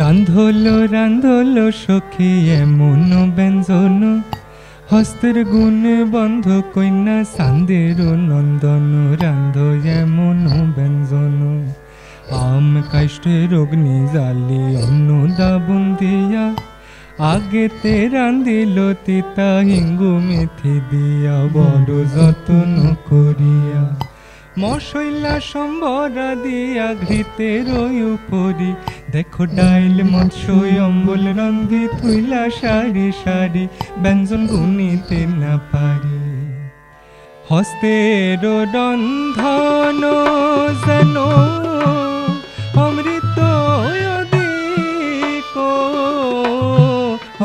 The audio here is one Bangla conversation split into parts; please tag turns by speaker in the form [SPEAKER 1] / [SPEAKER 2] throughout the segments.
[SPEAKER 1] রান্ধলো সখী এমন ব্যঞ্জন, হস্তের গুণে বন্ধ কন্যা সান্দের নন্দন। রান্ধ এমন ব্যঞ্জন, আম কাষ্টের অগ্নি জালি অন্ন দাবন দিয়া, আগেতে রান্ধিল তিতা হিঙ্গু মেথি দিয়া, বড় যত্ন করিয়া মশলা সম্বরা দিয়া ঘৃতের উপরি। দেখো ডাইল মৎস্য অম্বল রান্ধি থুইলা সারি সারি, ব্যঞ্জন গুনিতে না পারি। হস্তের রন্ধন যেন অমৃত অধিক,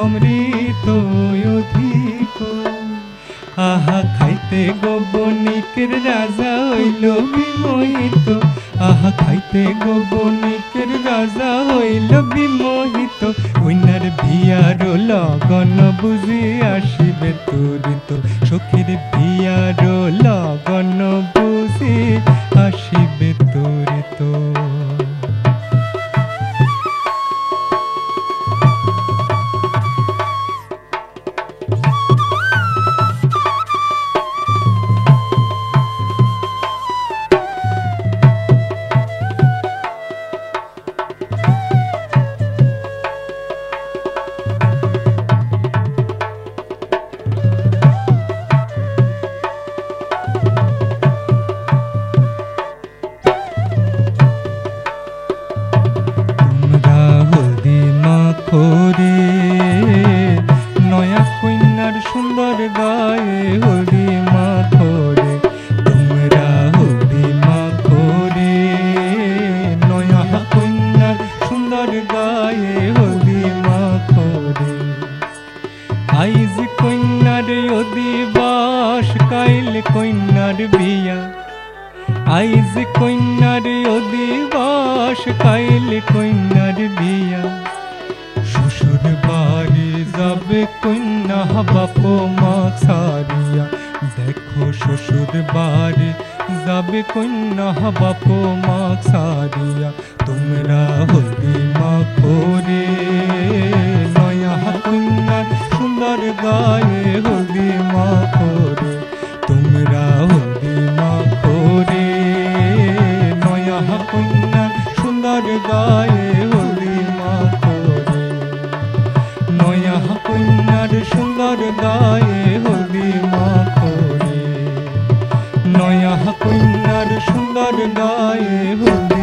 [SPEAKER 1] অমৃত অধিক। আহা খাইতে গবনিকের রাজা হইল বিমোহিত, আহা খাইতে গবনিকের রাজা হইল বিমোহিত। কন্যার বিয়ার লগন বুঝি আসিবে তুরিত, সখীর বিয়ার লগন বুঝি আসিবে তুরিত। নয়া কন্যার সুন্দর গায়ে হলদি মাখরে, তোমরা হলদি মাখরে। নয়া কন্যার সুন্দর গায়ে হলদি মাখরে। আইজ কন্যার অধিবাস কাইল কন্যার বিয়া, আইজ কন্যার অধিবাস কাইল কন্যার বিয়া। শ্বশুর বাড়ি যাবে কন্যা বাপ মা ছাড়িয়া, দেখো শ্বশুর বাড়ি যাবে কন্যা বাপ মা ছাড়িয়া। তোমরা হলদি মাখরে, নয়া কন্যার সুন্দর গায়ে হলদি মাখরে। তোমরা হলদি মাখরে, নয়া কন্যার সুন্দর গায়ে হলদি মাখরে। নয়া কন্যার সুন্দর গায়ে হলদি মাখরে, নয়া কন্যার সুন্দর গায়ে হলদি।